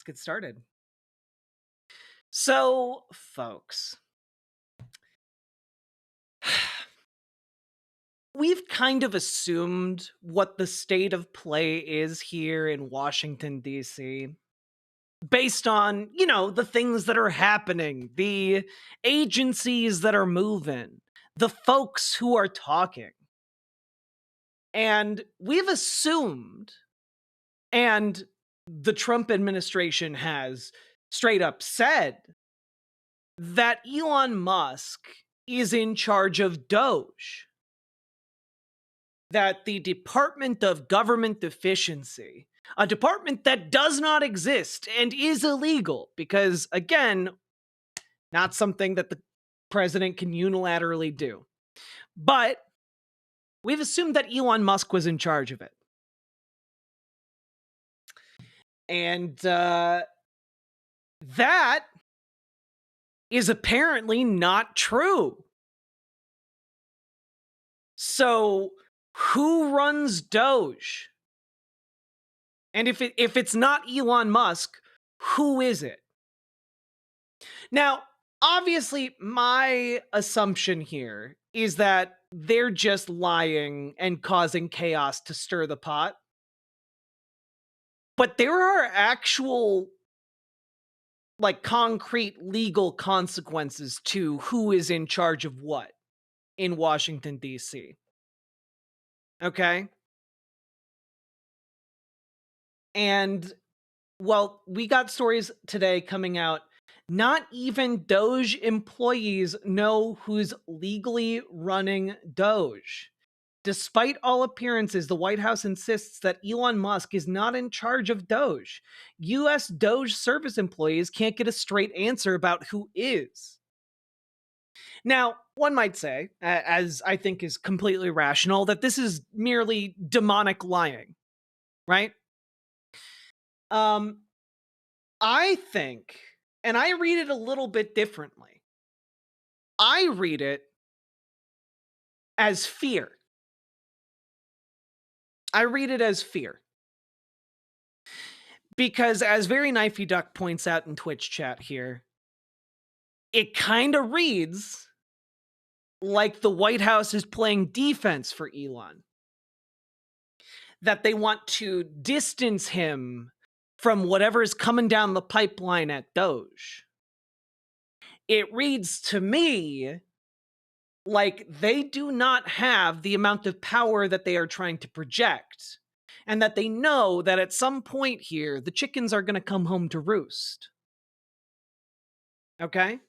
Let's get started. So, folks, we've kind of assumed what the state of play is here in Washington, D.C., based on, the things that are happening, the agencies that are moving, the folks who are talking. And we've assumed, and the Trump administration has straight up said, that Elon Musk is in charge of DOGE. That the Department of Government Efficiency, a department that does not exist and is illegal because, again, not something that the president can unilaterally do. But we've assumed that Elon Musk was in charge of it. And that is apparently not true. So who runs DOGE? And if it's not Elon Musk, who is it? Now, obviously, my assumption here is that they're just lying and causing chaos to stir the pot. But there are actual, concrete legal consequences to who is in charge of what in Washington, D.C. Okay? And, well, we got stories today coming out. Not even DOGE employees know who's legally running DOGE. Despite all appearances, the White House insists that Elon Musk is not in charge of DOGE. U.S. DOGE service employees can't get a straight answer about who is. Now, one might say, as I think is completely rational, that this is merely demonic lying, right? I think, and I read it a little bit differently. I read it as fear. I read it as fear. Because as Very Knifey Duck points out in Twitch chat here, it kind of reads like the White House is playing defense for Elon. That they want to distance him from whatever is coming down the pipeline at DOGE. It reads to me like they do not have the amount of power that they are trying to project, and that they know that at some point here, the chickens are going to come home to roost. Okay?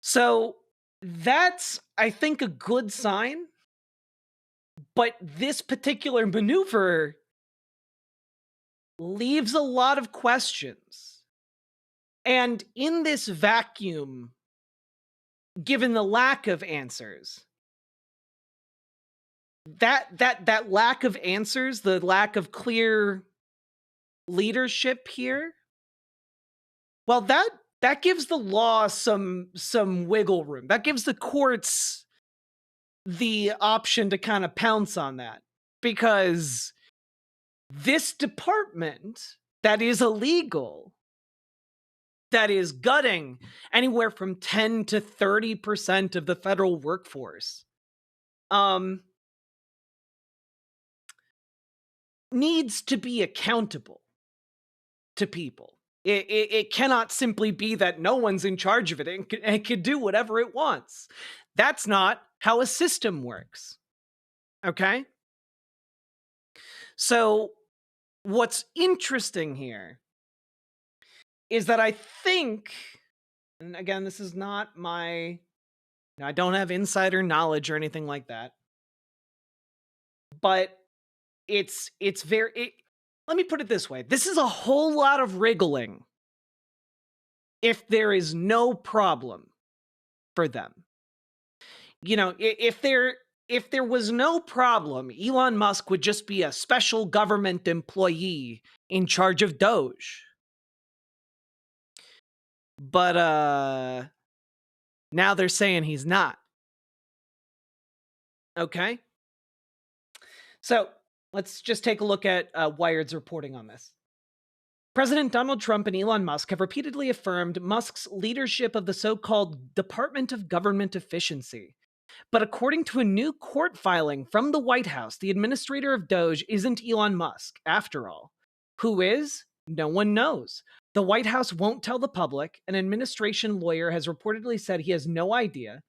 So that's, I think, a good sign. But this particular maneuver leaves a lot of questions. And in this vacuum, given the lack of answers, that lack of answers, the lack of clear leadership here, well, that gives the law some wiggle room. That gives the courts the option to kind of pounce on that, because this department that is illegal, that is gutting anywhere from 10 to 30% of the federal workforce, needs to be accountable to people. It cannot simply be that no one's in charge of it and it can do whatever it wants. That's not how a system works. Okay? So what's interesting here is that I think, and again, this is not I don't have insider knowledge or anything like that, but it's very, let me put it this way. This is a whole lot of wriggling if there is no problem for them. If there was no problem, Elon Musk would just be a special government employee in charge of DOGE. But now they're saying he's not. Okay? So Let's just take a look at Wired's reporting on this. President Donald Trump and Elon Musk have repeatedly affirmed Musk's leadership of the so-called Department of Government Efficiency. But according to a new court filing from the White House, the administrator of DOGE isn't Elon Musk, after all. Who is? No one knows. The White House won't tell the public. An administration lawyer has reportedly said he has no idea.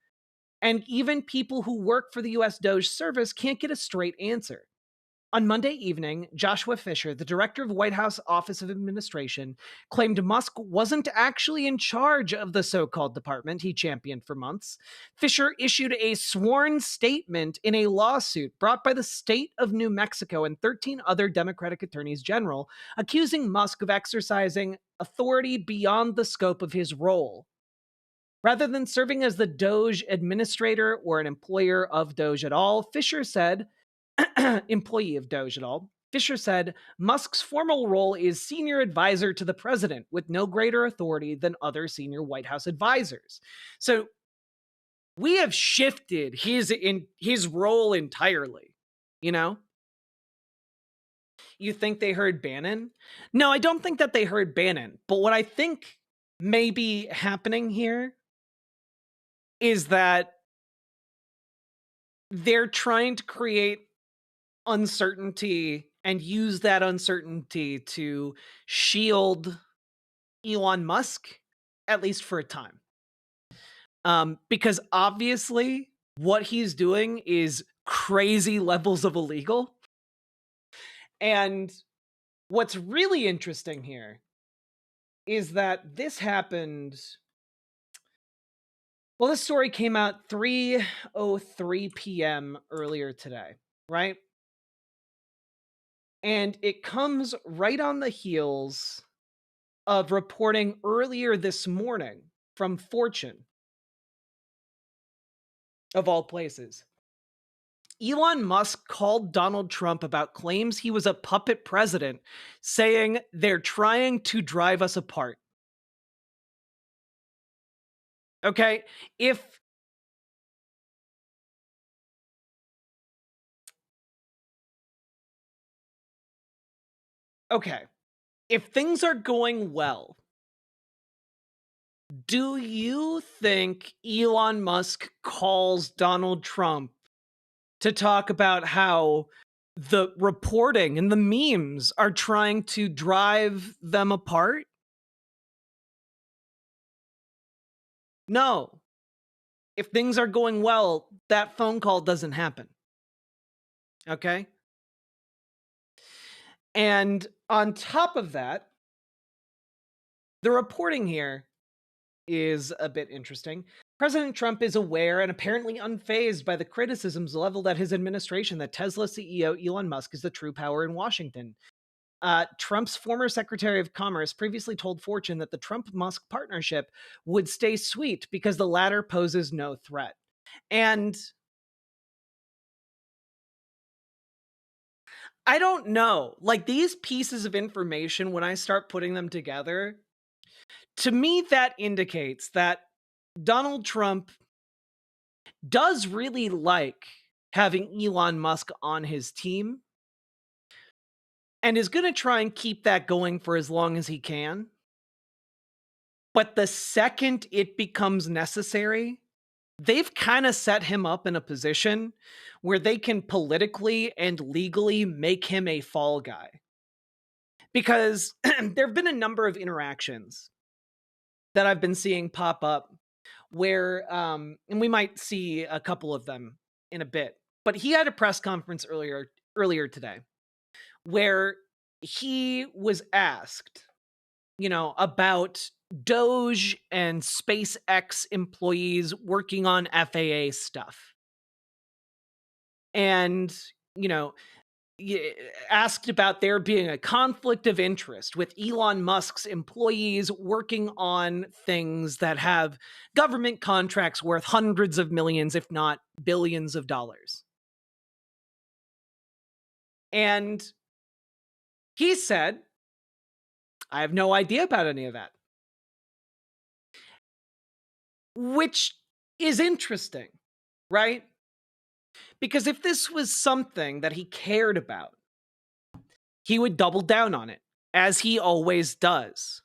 And even people who work for the US DOGE service can't get a straight answer. On Monday evening, Joshua Fisher, the director of White House Office of Administration, claimed Musk wasn't actually in charge of the so-called department he championed for months. Fisher issued a sworn statement in a lawsuit brought by the state of New Mexico and 13 other Democratic attorneys general, accusing Musk of exercising authority beyond the scope of his role. Rather than serving as the DOGE administrator or an employer of DOGE at all, Fisher said, employee of DOGE at all. Fisher said Musk's formal role is senior advisor to the president with no greater authority than other senior White House advisors. So we have shifted his role entirely, you know? You think they heard Bannon? No, I don't think that they heard Bannon. But what I think may be happening here is that they're trying to create uncertainty and use that uncertainty to shield Elon Musk, at least for a time. Because obviously what he's doing is crazy levels of illegal. And what's really interesting here is that this happened. Well, this story came out 3:03 p.m. earlier today, right? And it comes right on the heels of reporting earlier this morning from Fortune, of all places. Elon Musk called Donald Trump about claims he was a puppet president, saying they're trying to drive us apart. Okay, if things are going well, do you think Elon Musk calls Donald Trump to talk about how the reporting and the memes are trying to drive them apart? No. If things are going well, that phone call doesn't happen. Okay? And on top of that, the reporting here is a bit interesting. President Trump is aware and apparently unfazed by the criticisms leveled at his administration that Tesla CEO Elon Musk is the true power in Washington. Trump's former Secretary of Commerce previously told Fortune that the Trump-Musk partnership would stay sweet because the latter poses no threat. And I don't know. Like, these pieces of information, when I start putting them together, to me, that indicates that Donald Trump does really like having Elon Musk on his team and is going to try and keep that going for as long as he can. But the second it becomes necessary, they've kind of set him up in a position where they can politically and legally make him a fall guy. Because there have been a number of interactions that I've been seeing pop up where, and we might see a couple of them in a bit, but he had a press conference earlier today where he was asked, about DOGE and SpaceX employees working on FAA stuff. And, asked about there being a conflict of interest with Elon Musk's employees working on things that have government contracts worth hundreds of millions, if not billions of dollars. And he said, I have no idea about any of that. Which is interesting, right? Because if this was something that he cared about, he would double down on it, as he always does.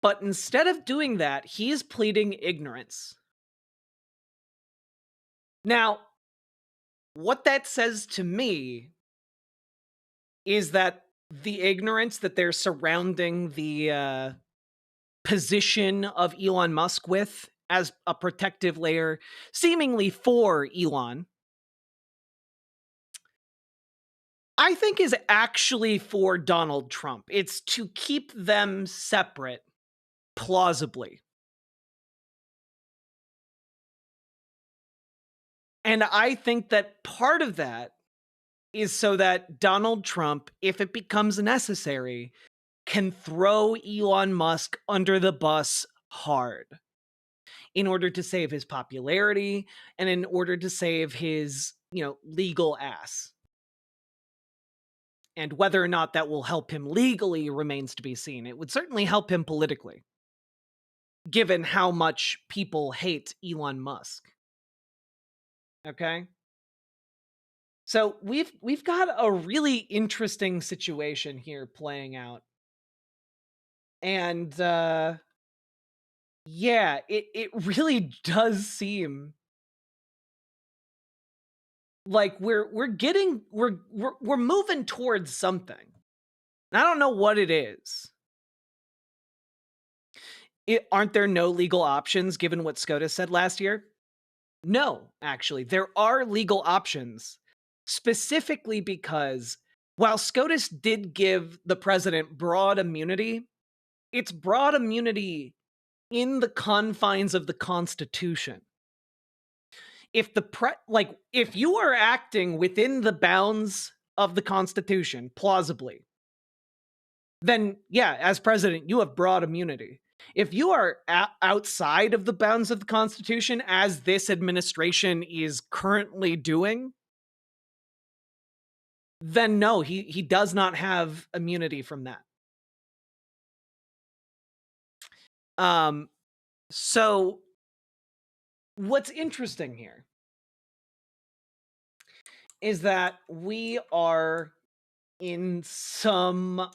But instead of doing that, he's pleading ignorance. Now, what that says to me is that the ignorance that they're surrounding the position of Elon Musk with as a protective layer, seemingly for Elon, I think is actually for Donald Trump. It's to keep them separate, plausibly. And I think that part of that is so that Donald Trump, if it becomes necessary, can throw Elon Musk under the bus hard in order to save his popularity and in order to save his, legal ass. And whether or not that will help him legally remains to be seen. It would certainly help him politically, given how much people hate Elon Musk. Okay? So we've got a really interesting situation here playing out. And yeah, it really does seem like we're moving towards something. I don't know what it is. Aren't there no legal options given what SCOTUS said last year? No, actually, there are legal options, specifically because while SCOTUS did give the president broad immunity, it's broad immunity in the confines of the Constitution. If if you are acting within the bounds of the Constitution plausibly, then yeah, as president, you have broad immunity. If you are outside of the bounds of the Constitution, as this administration is currently doing, then no, he does not have immunity from that. So what's interesting here is that we are in some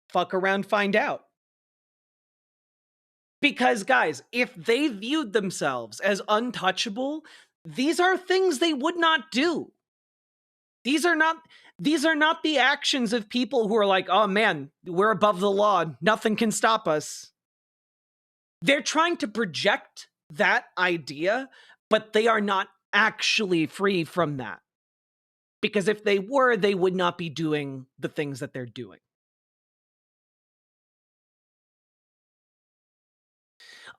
fuck around, find out. Because guys, if they viewed themselves as untouchable, these are things they would not do. These are not the actions of people who are like, "Oh man, we're above the law. Nothing can stop us." They're trying to project that idea, but they are not actually free from that. Because if they were, they would not be doing the things that they're doing.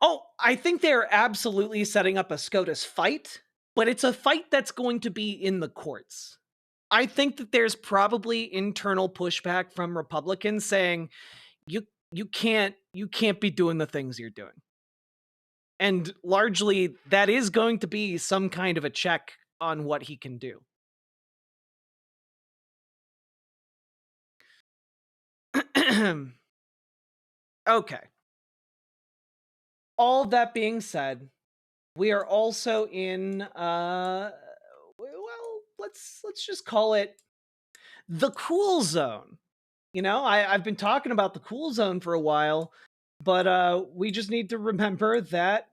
Oh, I think they're absolutely setting up a SCOTUS fight, but it's a fight that's going to be in the courts. I think that there's probably internal pushback from Republicans saying you can't be doing the things you're doing. And largely that is going to be some kind of a check on what he can do. Okay. All that being said, we are also in let's just call it the cool zone. I've been talking about the cool zone for a while, but we just need to remember that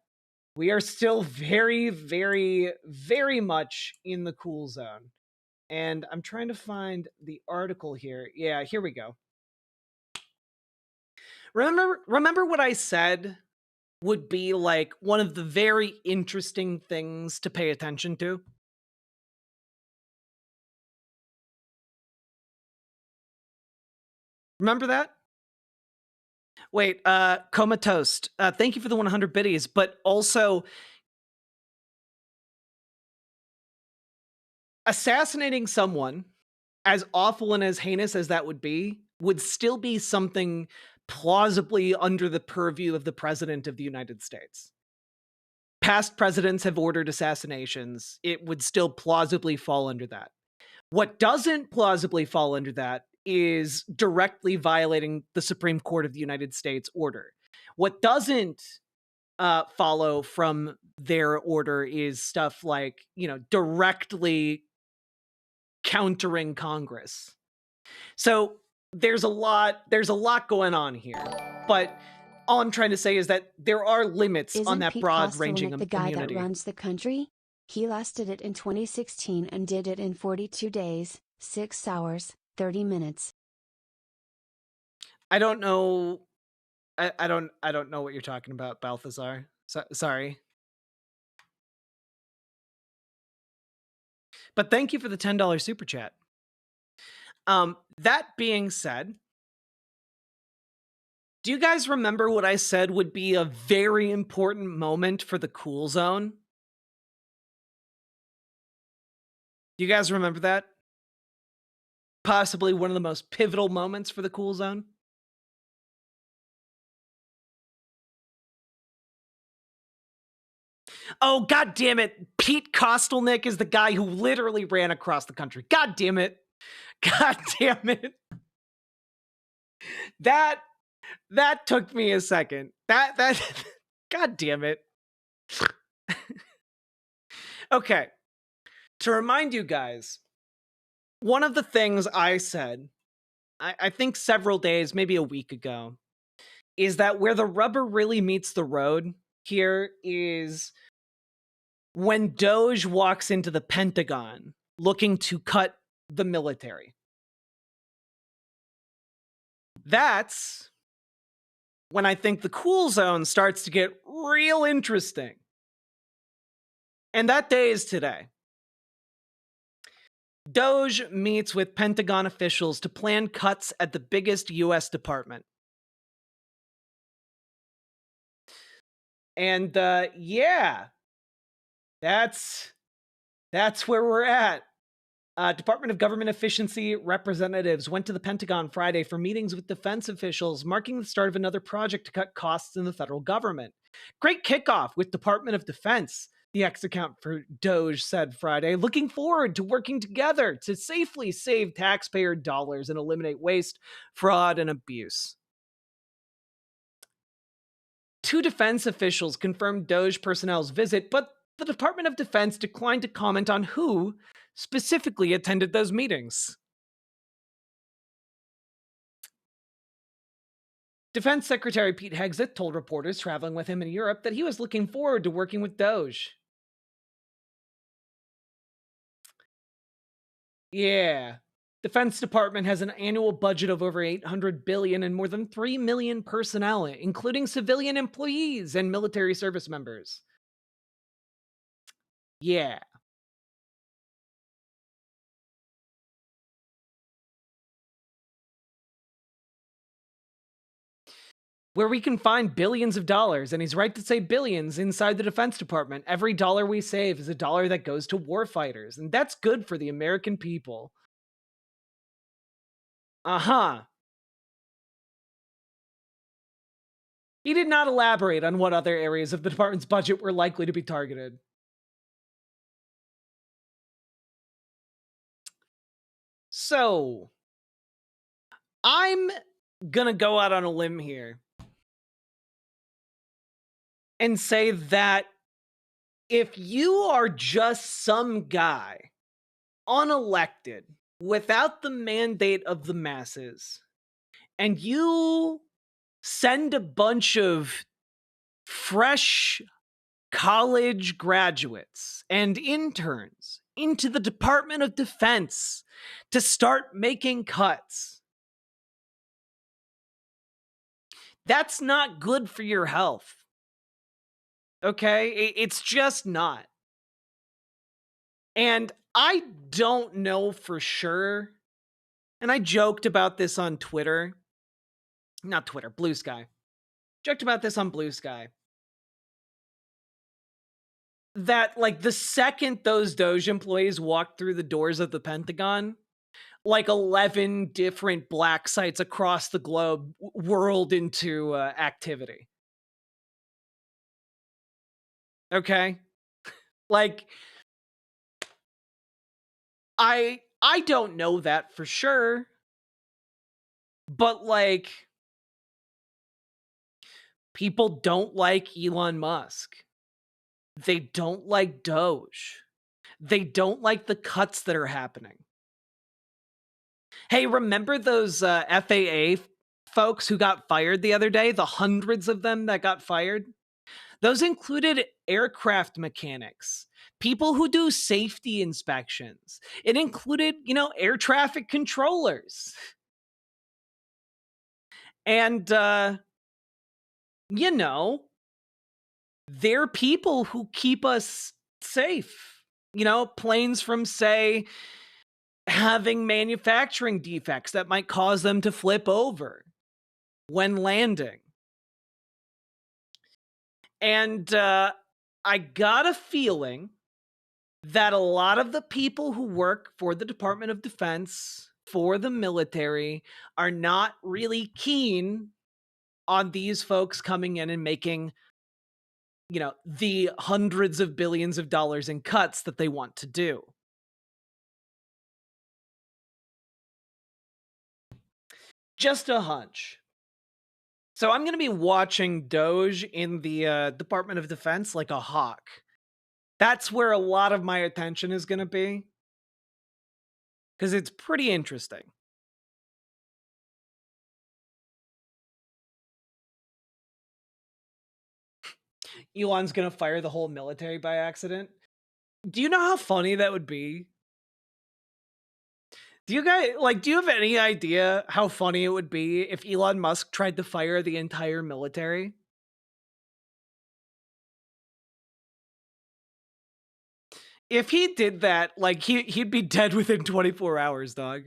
we are still very, very, very much in the cool zone. And I'm trying to find the article here. Yeah, here we go. Remember what I said would be like one of the very interesting things to pay attention to? Remember that? Wait, Comatose, thank you for the 100 biddies, but also assassinating someone, as awful and as heinous as that would still be something plausibly under the purview of the president of the United States. Past presidents have ordered assassinations. It would still plausibly fall under that. What doesn't plausibly fall under that is directly violating the Supreme Court of the United States order. What doesn't follow from their order is stuff like, directly countering Congress. So there's a lot going on here. But all I'm trying to say is that there are limits on Isn't that Pete broad-ranging Postlewanik the guy that immunity. runs the country? He lasted it in 2016 and did it in 42 days, 6 hours, 30 minutes. I don't know. I don't know what you're talking about, Balthazar. Sorry. But thank you for the $10 super chat. That being said, do you guys remember what I said would be a very important moment for the cool zone? Do you guys remember that? Possibly one of the most pivotal moments for the cool zone? Oh, god damn it. Pete Kostelnik is the guy who literally ran across the country. God damn it. God damn it. That took me a second. That god damn it. Okay. To remind you guys, one of the things I said, I think several days, maybe a week ago, is that where the rubber really meets the road here is when DOGE walks into the Pentagon looking to cut the military. That's when I think the cool zone starts to get real interesting. And that day is today. DOGE meets with Pentagon officials to plan cuts at the biggest US department. And yeah, that's where we're at. Department of Government Efficiency representatives went to the Pentagon Friday for meetings with defense officials, marking the start of another project to cut costs in the federal government. Great kickoff with Department of Defense, the ex-account for DOGE said Friday, looking forward to working together to safely save taxpayer dollars and eliminate waste, fraud, and abuse. Two defense officials confirmed DOGE personnel's visit, but the Department of Defense declined to comment on who specifically attended those meetings. Defense Secretary Pete Hegseth told reporters traveling with him in Europe that he was looking forward to working with DOGE. Yeah. Defense Department has an annual budget of over $800 billion and more than 3 million personnel, including civilian employees and military service members. Yeah. Where we can find billions of dollars, and he's right to say billions, inside the Defense Department. Every dollar we save is a dollar that goes to warfighters, and that's good for the American people. Uh-huh. He did not elaborate on what other areas of the department's budget were likely to be targeted. So, I'm gonna go out on a limb here and say that if you are just some guy unelected without the mandate of the masses, and you send a bunch of fresh college graduates and interns into the Department of Defense to start making cuts, that's not good for your health. Okay? It's just not. And I don't know for sure. And I joked about this on Twitter. Not Twitter, Blue Sky. Joked about this on Blue Sky. That, like, the second those DOGE employees walked through the doors of the Pentagon, like 11 different black sites across the globe whirled into activity. Okay? Like, I don't know that for sure, but, like, people don't like Elon Musk. They don't like DOGE. They don't like the cuts that are happening. Hey, remember those FAA folks who got fired the other day? The hundreds of them that got fired? Those included aircraft mechanics, people who do safety inspections. It included, air traffic controllers. And, you know, they're people who keep us safe. Planes from, say, having manufacturing defects that might cause them to flip over when landing. And I got a feeling that a lot of the people who work for the Department of Defense, for the military, are not really keen on these folks coming in and making, the hundreds of billions of dollars in cuts that they want to do. Just a hunch. So I'm going to be watching DOGE in the Department of Defense like a hawk. That's where a lot of my attention is going to be, because it's pretty interesting. Elon's going to fire the whole military by accident. Do you know how funny that would be? Do you have any idea how funny it would be if Elon Musk tried to fire the entire military? If he did that, he'd be dead within 24 hours, dog.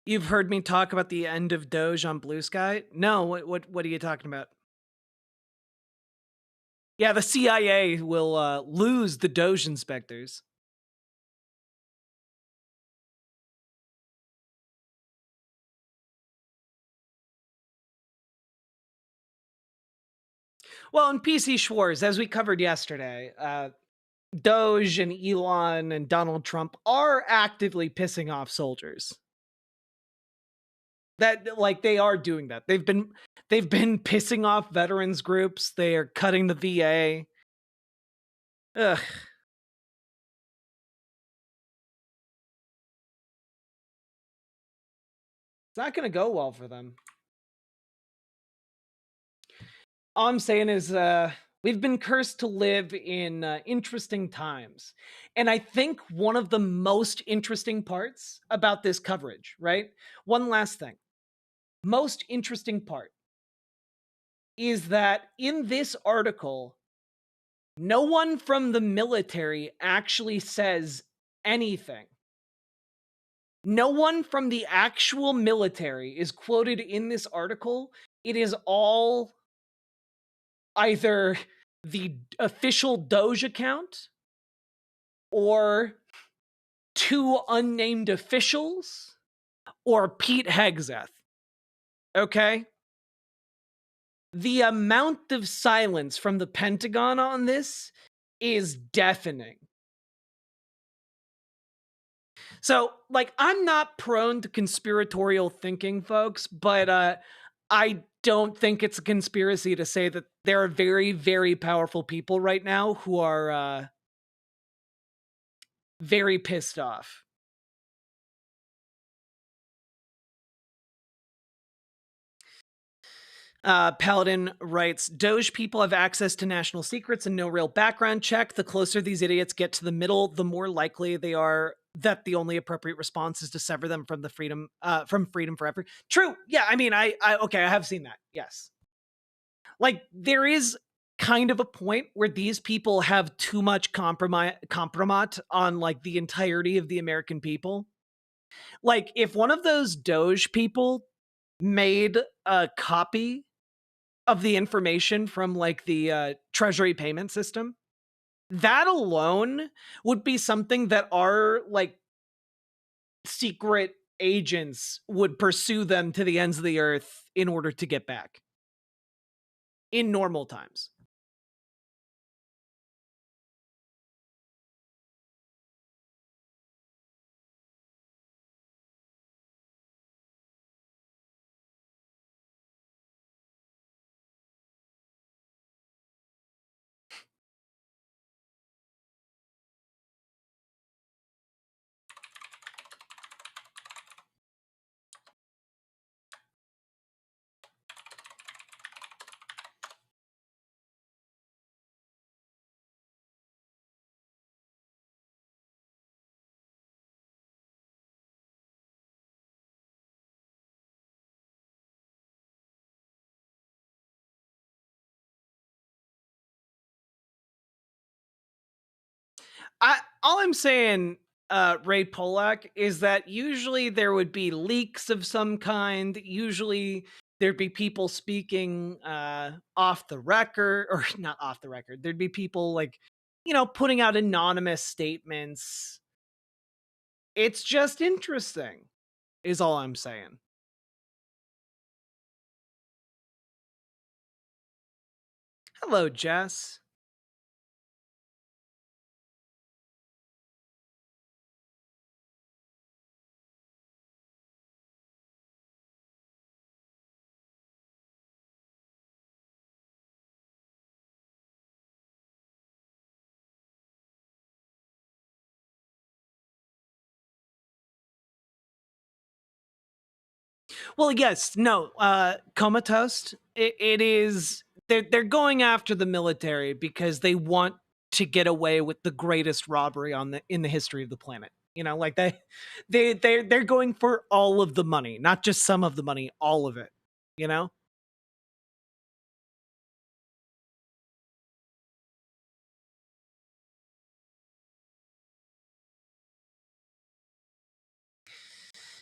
You've heard me talk about the end of Doge on Blue Sky? No, what are you talking about? Yeah, the CIA will lose the Doge inspectors. Well, in PC Schwarz, as we covered yesterday, Doge and Elon and Donald Trump are actively pissing off soldiers. That they are doing that. They've been pissing off veterans groups. They are cutting the VA. Ugh. It's not going to go well for them. All I'm saying is we've been cursed to live in interesting times. And I think one of the most interesting parts about this coverage, right? One last thing. Most interesting part is that in this article, no one from the military actually says anything. No one from the actual military is quoted in this article. It is all either the official Doge account or two unnamed officials or Pete Hegseth. Okay? The amount of silence from the Pentagon on this is deafening. So, I'm not prone to conspiratorial thinking, folks, but I don't think it's a conspiracy to say that there are very, very powerful people right now who are very pissed off. Paladin writes, Doge people have access to national secrets and no real background check. The closer these idiots get to the middle, the more likely they are that the only appropriate response is to sever them from freedom forever. True. Yeah. I mean, I have seen that. Yes. There is kind of a point where these people have too much compromise on the entirety of the American people. If one of those Doge people made a copy of the information from the treasury payment system, that alone would be something that our secret agents would pursue them to the ends of the earth in order to get back in normal times. All I'm saying, Ray Polak, is that usually there would be leaks of some kind. Usually there'd be people speaking off the record, or not off the record. There'd be people like, putting out anonymous statements. It's just interesting, is all I'm saying. Hello, Jess. Well, yes, no, comatose. It is. They're going after the military because they want to get away with the greatest robbery in the history of the planet. Like they're going for all of the money, not just some of the money, all of it. You know.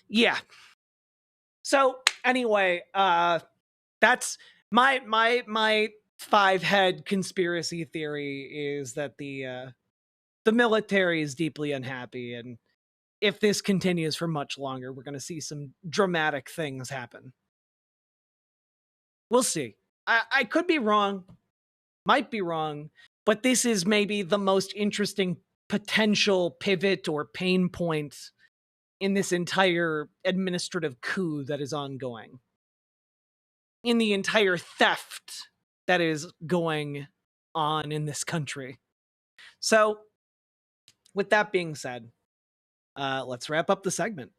Yeah. So anyway, that's my five-head conspiracy theory is that the military is deeply unhappy, and if this continues for much longer, we're going to see some dramatic things happen. We'll see. I could be wrong, might be wrong, but this is maybe the most interesting potential pivot or pain point in this entire administrative coup that is ongoing, in the entire theft that is going on in this country. So, with that being said, let's wrap up the segment.